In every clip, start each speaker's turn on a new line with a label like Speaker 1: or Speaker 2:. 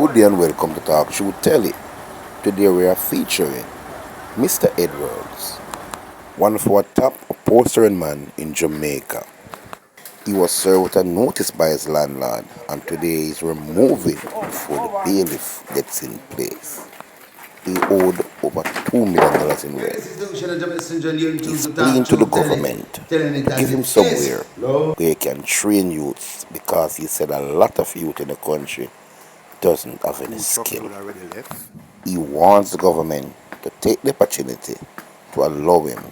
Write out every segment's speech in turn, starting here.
Speaker 1: Good day and welcome to Talk Show Telly. Today we are featuring Mr. Edwards, one of our top upholstering men in Jamaica. He was served with a notice by his landlord and today he's removing before the bailiff gets in place. He owed over $2 million in rent. He's pleading to the government to give him somewhere where he can train youths because he said a lot of youth in the country doesn't have any skill. He wants the government to take the opportunity to allow him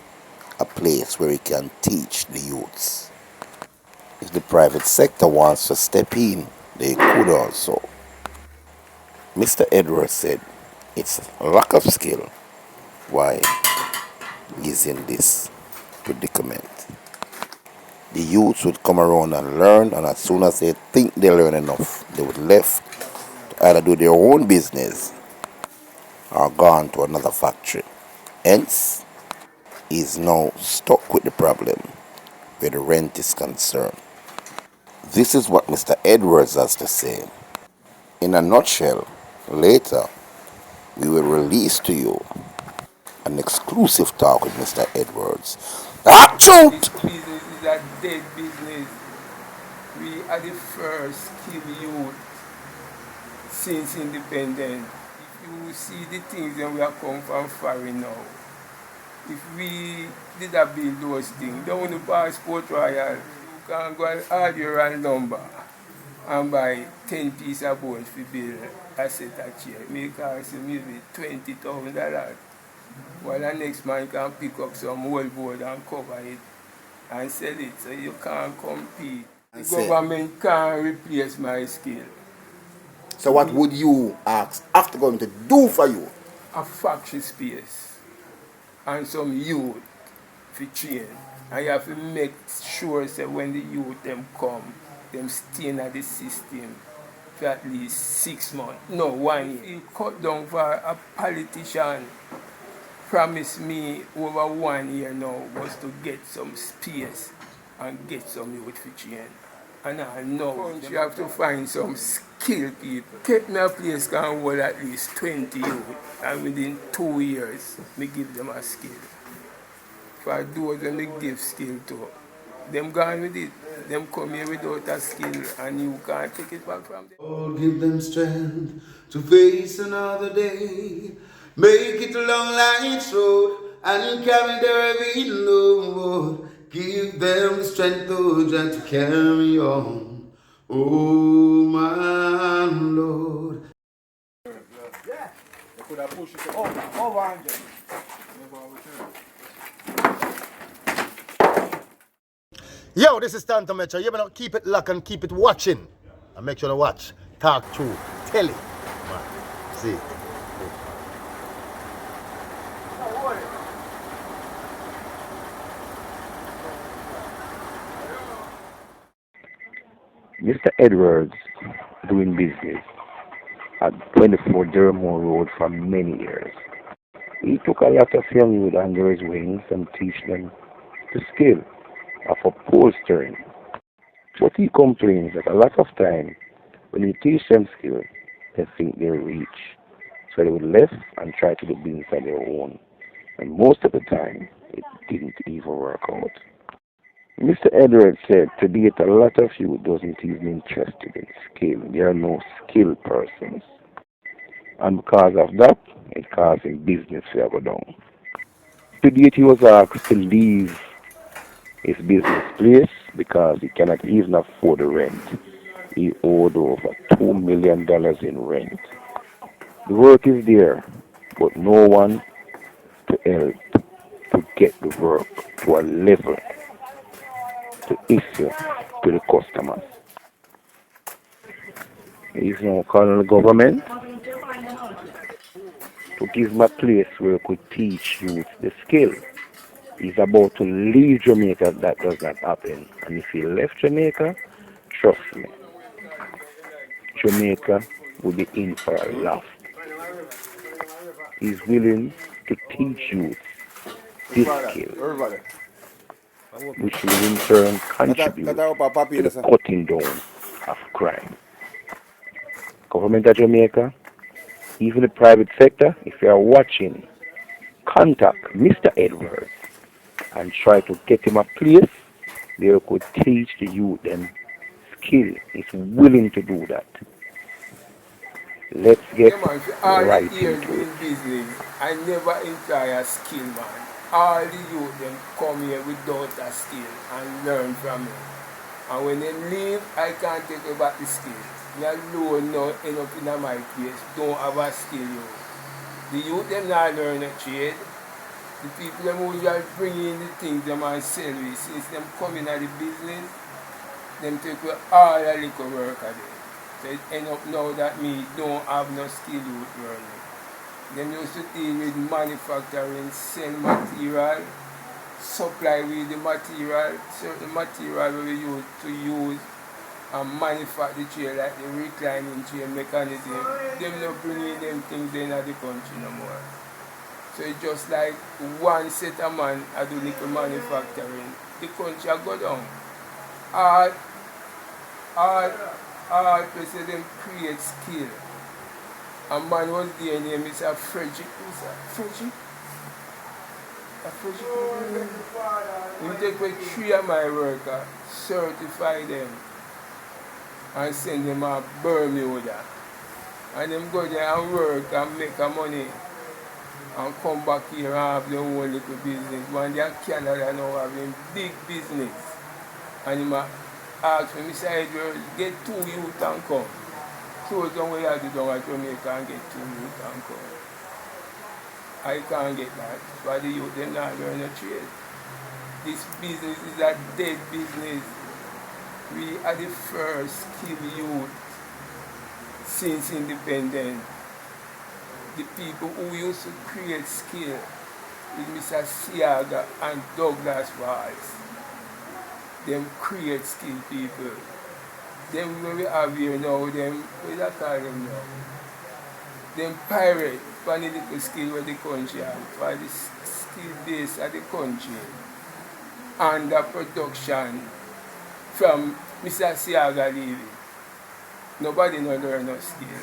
Speaker 1: a place where he can teach the youths. If the private sector wants to step in, they could also. Mr. Edwards said it's a lack of skill why he's in this predicament. The youths would come around and learn, and as soon as they think they learn enough, they would left to either do their own business or gone to another factory. Hence, he is now stuck with the problem where the rent is concerned. This is what Mr. Edwards has to say. In a nutshell, later we will release to you an exclusive talk with Mr. Edwards.
Speaker 2: This business is a dead business. We are the first skilled youth since independence. If you see the things that we have come from foreign now, if we did a build those things, down the passport royal, you can go and add your roll number and buy 10 pieces of bones to build a set of chair. May cost you maybe $20,000. While the next man can pick up some old board and cover it and sell it, so you can't compete. The government can't replace my skill.
Speaker 1: So what would you ask after going to do for you?
Speaker 2: A factory space and some youth to train. And you have to make sure that when the youth them come, them stay in the system for at least 6 months. No, 1 year. He cut down for a politician promised me over 1 year now was to get some space and get some youth to train. And I know you have to find some skilled people. Get me a place can hold at least 20 youth, and within 2 years, me give them a skill. For those when they give skill to, them gone with it. Them come here without a skill, and you can't take it back from them.
Speaker 3: Oh, give them strength to face another day. Make it a long life's road and carry their heavy load. Give them the strength, oh, just to carry on. Oh, my Lord.
Speaker 4: Yeah, they could have pushed it over 100.
Speaker 5: Yo, this is Tanto Metro. You better keep it locked and keep it watching. And make sure to watch. Talk True. Telly. See.
Speaker 1: Mr. Edwards doing business at 24 Dermore Road for many years. He took a lot of young youth under his wings and teach them the skill of upholstering. What he complains that a lot of time when you teach them skill, they think they're rich. So they would left and try to do business on their own. And most of the time, it didn't even work out. Mr. Edwards said to date a lot of youth doesn't even interested in skill. There are no skilled persons. And because of that, it causing business to go down. To date, he was asked to leave his business place because he cannot even afford the rent. He owed over $2 million in rent. The work is there, but no one to help to get the work to a level to issue to the customers. He's now calling the government to give him a place where he could teach youth the skill. He's about to leave Jamaica. That does not happen. And if he left Jamaica, trust me, Jamaica will be in for a laugh. He's willing to teach youth this skill, which will in turn contribute to the cutting down of crime. government of Jamaica, even the private sector, if you are watching, contact Mr. Edwards and try to get him a place where you could teach the youth them skill. He's willing to do that. Let's get
Speaker 2: Yeah, man, for all the
Speaker 1: right
Speaker 2: years
Speaker 1: into it.
Speaker 2: doing business, I never employ a skill, man. All the youth them come here without a skill and learn from me. And when they leave, I can't take back the skill. Me alone now end up in my place, don't have a skill. You. The youth them not learn a trade. The people them who usually bring in the things them and sell it. Since them come in at the business, them take away all the little work of them. So it end up now that me don't have no skill with learning. Them used to deal with manufacturing, sell material, supply with the material, certain material we use to use and manufacture the chair like the reclining chair mechanism. Them not bringing them things in the country no more. So it's just like one set of man I do little manufacturing. The country I go down. All places them create skill. A man was there named Mr. Frederick. Frederick? A Frederick? We take away 3 of my workers, certify them, and send them to Bermuda. And them go there and work and make a money and come back here and have their own little business. When they are Canada now having big business. And he ask me, Mr. Edwards, get 2 youth and come. Close down where you do down at Jamaica and get 2 youth and come. I can't get that. For the youth, they not learn a trade. This business is a dead business. We are the first skilled youth since independence. The people who used to create skill with Mr. Siaga and Douglas Walls. Them create skill people. Them we have here now, them, what do you call them now? Them pirate for the little skill where the country have, for the skill base of the country. And the production from Mr. Siaga leaving. Nobody no learn no skill.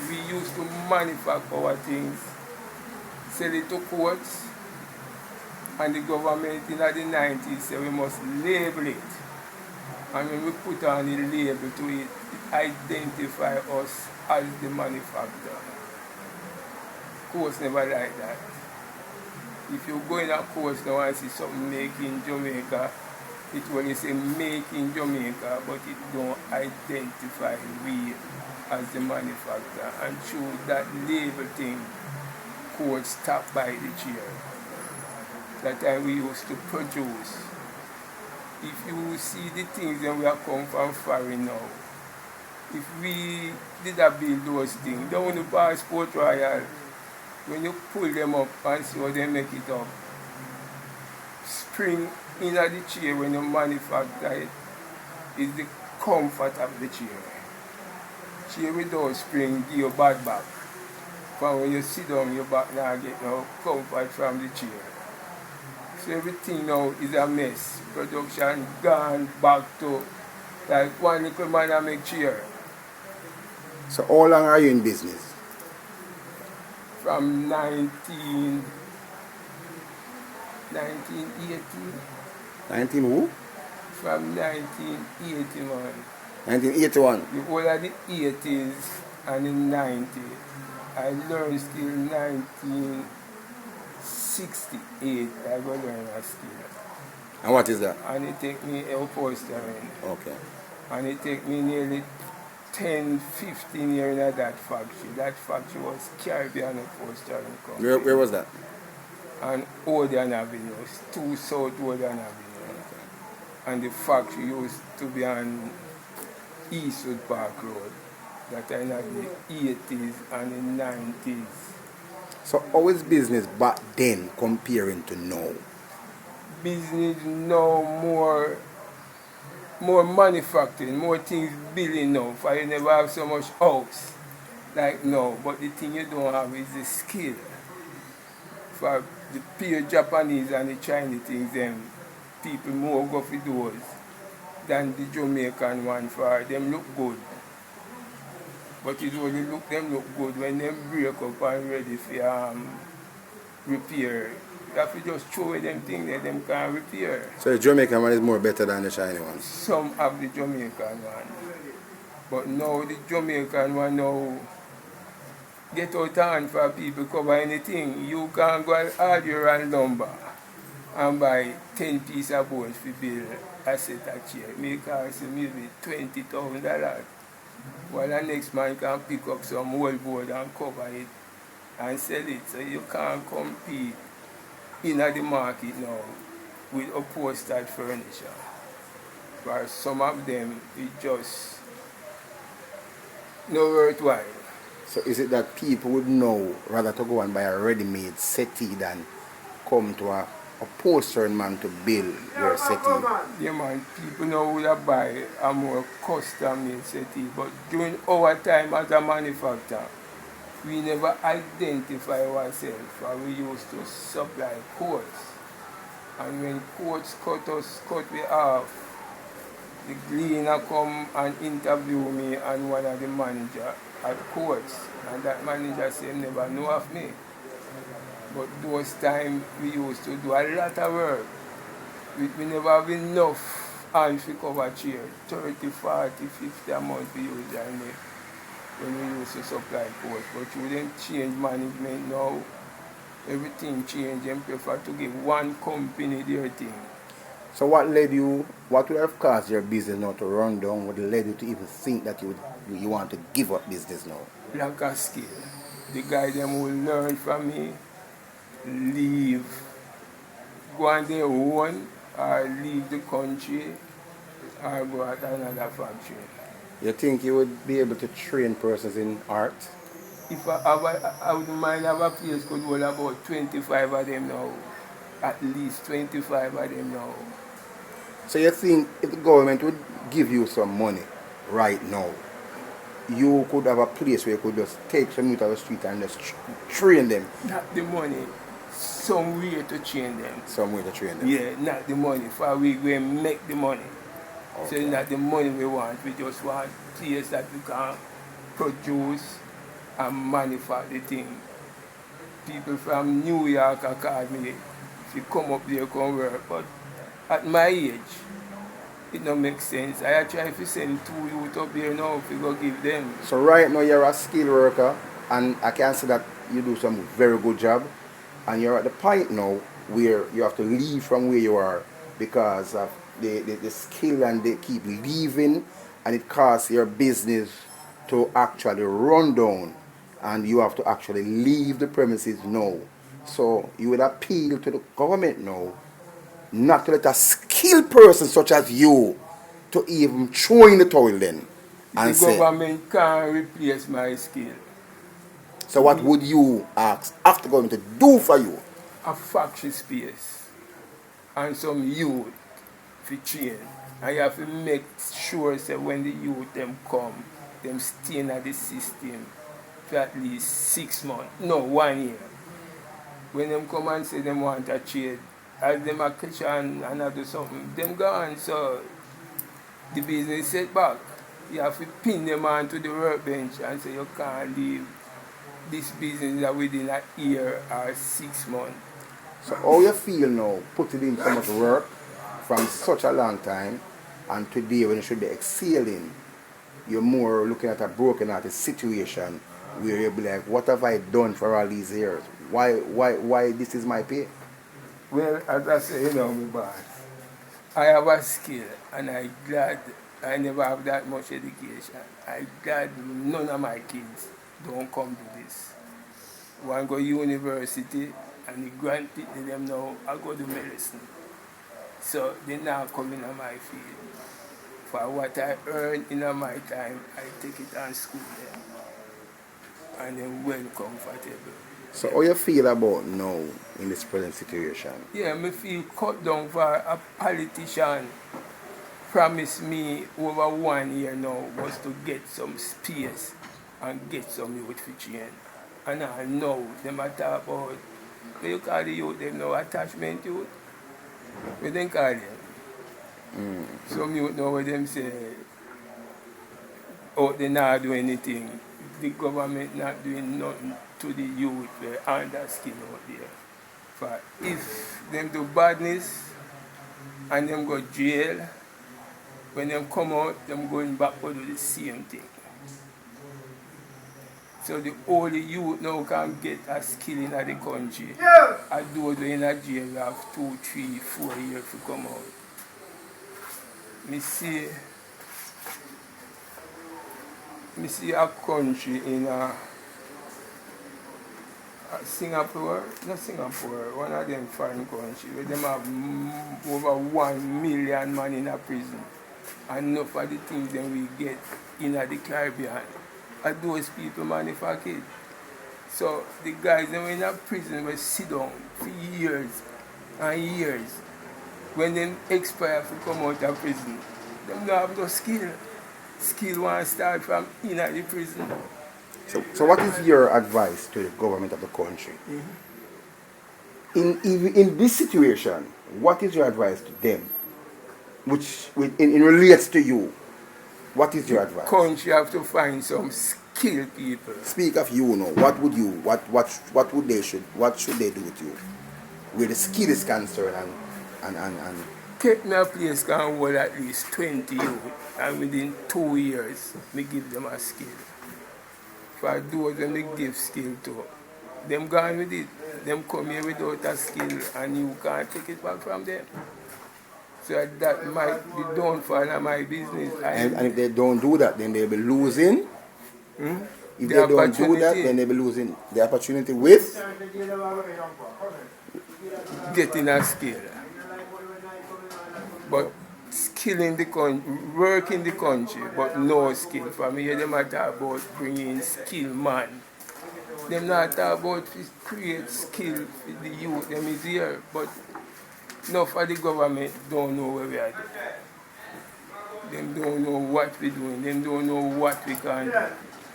Speaker 2: We used to manufacture our things, sell it to courts, and the government in the 90s said we must label it. And when we put on the label to it, it identify us as the manufacturer. Courts never like that. If you go in a course now and see something made in Jamaica, it will say make in Jamaica, but it don't identify we as the manufacturer. And through that label thing, courts stop by the chair. That time we used to produce. If you see the things that we have come from foreign now, if we did a build those things, down the passport royal, when you pull them up and see how they make it up, spring in the chair when you manufacture it is the comfort of the chair. Chair without spring give you bad back. From when you sit down, your back now get no comfort from the chair. So everything now is a mess. Production gone back to like one little man that make chair.
Speaker 3: So how long are you in business?
Speaker 2: From 1980.
Speaker 3: 19 who?
Speaker 2: From 1980, man.
Speaker 3: 1981.
Speaker 2: The whole of the 80s and the 90s. I learned still 1968. I go learn a skill.
Speaker 3: And what is that?
Speaker 2: And it take me upholstering.
Speaker 3: Okay.
Speaker 2: And it take me nearly 10, 15 years in that factory. That factory was Caribbean upholstering company.
Speaker 3: Where was that?
Speaker 2: And Odeon Avenue, 2 South Odeon Avenue.
Speaker 3: Okay.
Speaker 2: And the factory used to be on Eastwood Park Road. That in the 80s and the 90s.
Speaker 3: So how is business back then comparing to now?
Speaker 2: Business now more manufacturing, more things building now. For you never have so much house like now. But the thing you don't have is the skill. For the pure Japanese and the Chinese things, them people more go for those than the Jamaican one. For them look good. But it only look good when them break up and ready for repair. You have to just throw away them things that them can't repair.
Speaker 3: So the Jamaican one is more better than the Chinese one.
Speaker 2: Some have the Jamaican one. But now the Jamaican one now get out of hand for people cover anything. You can go and hardware and lumber and buy 10 pieces of boards to build a set of chair. May cost you maybe $20,000. While the next man can pick up some old board and cover it and sell it. So you can't compete in the market now with upholstered furniture. For some of them, it just not worthwhile.
Speaker 3: So is it that people would know rather to go and buy a ready-made settee than come to a upholstered man to build your settee?
Speaker 2: Yeah man, people now would have buy a more custom-made settee, but during our time as a manufacturer, we never identify ourselves, and we used to supply coats. And when coats cut me off, the cleaner come and interview me and one of the manager at courts, and that manager said never know of me. But those times we used to do a lot of work. We never have enough hands to cover chair. 30, 40, 50 a month we usually make when we used to supply courts. But you them change management now. Everything changed and prefer to give one company their thing.
Speaker 3: So what would have caused your business now to run down? What led you to even think that you want to give up business now?
Speaker 2: Lack of skill. The guy them will learn from me, leave, go on their own, or leave the country, or go at another factory.
Speaker 3: You think you would be able to train persons in art?
Speaker 2: If I wouldn't mind have a place could hold about 25 of them now. At least 25 of them now.
Speaker 3: So you think if the government would give you some money right now, you could have a place where you could just take some out of the street and just train them?
Speaker 2: Not the money, some way to train them.
Speaker 3: Some way to train them?
Speaker 2: Yeah, not the money. For we make the money.
Speaker 3: Okay.
Speaker 2: So not the money we want. We just want a place that we can produce and manufacture the thing. People from New York are called me. If you come up there, come work. But at my age, it don't make sense. I try to send 2 youth up there now if you go give them.
Speaker 3: So right now you're a skilled worker, and I can see that you do some very good job, and you're at the point now where you have to leave from where you are because of the skill, and they keep leaving, and it costs your business to actually run down, and you have to actually leave the premises now. So you would appeal to the government now not to let a skilled person such as you to even throw in the towel then and
Speaker 2: The government can't replace my skill.
Speaker 3: So what would you ask the government to do for you?
Speaker 2: A factory space and some youth to train. And you have to make sure that when the youth them come, them stay in the system for at least 6 months. No, 1 year. When them come and say them want a trade, as them a catch and do something, them gone, so the business set back. You have to pin them onto the workbench and say you can't leave this business that within a year or 6 months.
Speaker 3: So how you feel now, putting in so much work from such a long time, and today when you should be excelling, you're more looking at a broken hearted situation where you'll be like, what have I done for all these years? Why this is my pay?
Speaker 2: Well, as I say, my boss, I have a skill, and I'm glad I never have that much education. I'm glad none of my kids don't come to this. One go university, and the grandkids to them now, I go to medicine. So they now come in my field. For what I earn in my time, I take it and school them. And then well comfortable.
Speaker 3: So how you feel about now in this present situation?
Speaker 2: Yeah, I feel cut down for a politician promised me over 1 year now was to get some space and get some youth for train. And I know them a talk about, what you call the youth, them no attachment youth? What they call them? Some youth know what them say, oh, they not do anything. the government not doing nothing to the youth who are under skill out there. For if them do badness and them go jail, when them come out, them going back to do the same thing. So the only youth now can get a skill in the country. And those who in a jail have 2, 3, 4 years to come out. Me see a country in Singapore, not Singapore, one of them foreign countries, where them have over 1 million man in a prison. And enough of the things them we get in the Caribbean. And those people manufacture. So the guys them in a prison will sit down for years and years. When they expire to come out of prison, them don't have no skill. Skill want to start from in the prison.
Speaker 1: So what is your advice to the government of the country? In this situation, what is your advice to them? Which in relates to you. What is your advice?
Speaker 2: Country have to find some skilled people.
Speaker 1: Speak of you now. What should they do with you? Where the skill is concerned and
Speaker 2: Take me a place can hold at least 20 youth, and within 2 years, me give them a skill. For those when me give skill to, them gone with it. Them come here without a skill, and you can't take it back from them. So that might be downfall of my business.
Speaker 1: And if they don't do that, then they'll be losing. If they don't do that, then they'll be losing the opportunity with
Speaker 2: getting a skill. But skill in the country, work in the country, but no skill. For me, they might talk about bringing skill man. They not talk about create skill for the youth. Them is here, but enough of the government don't know where we are doing. Them don't know what we're doing. Them don't know what we can do.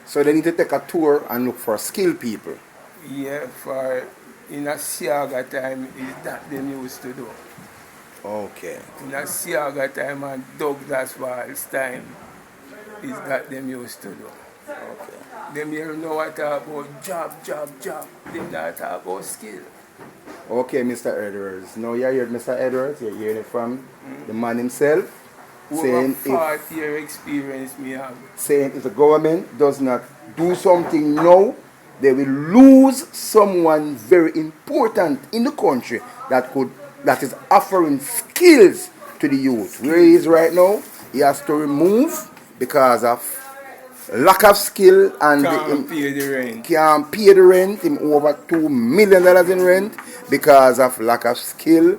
Speaker 1: So they need to take a tour and look for skilled people.
Speaker 2: Yeah, for in a Siaga time is that them used to do.
Speaker 1: Okay.
Speaker 2: In a Siaga time and Douglas Wall's time is that them used to do.
Speaker 1: Okay.
Speaker 2: Them here know what talk about job. Them not talk about skill.
Speaker 1: Okay, Mr. Edwards. Now you heard Mr. Edwards, you're hearing it from the man himself.
Speaker 2: Over 40-year experience me have.
Speaker 1: Saying if the government does not do something now, they will lose someone very important in the country that is offering skills to the youth. Where he is right now, he has to remove because of lack of skill and
Speaker 2: Can't pay the rent.
Speaker 1: Can't pay the rent. Him over $2 million in rent because of lack of skill.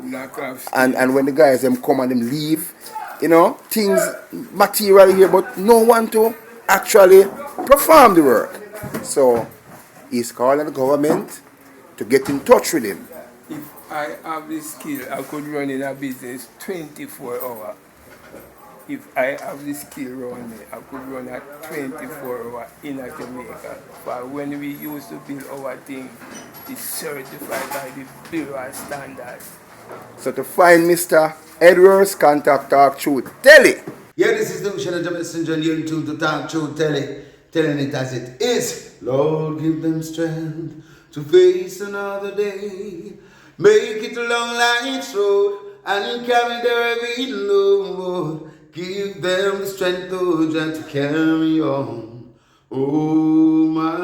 Speaker 1: And when the guys them come and them leave, you know, things material here, but no one to actually perform the work. So he's calling the government to get in touch with him.
Speaker 2: If I have the skill, I could run in a business 24 hours. If I have the skill around me, I could run a 24 hours in a Jamaica. But when we used to build our thing, it's certified by the Bureau of Standards.
Speaker 1: So to find Mr. Edwards, contact Talk Truth Telly.
Speaker 3: Yeah, this is the Ocean of Messenger, and you're tuned to Talk Truth Telly, telling it as it is. Lord, give them strength to face another day. Make it a long life's road and carry their heavy load. Give them the strength, oh, to carry on. Oh, my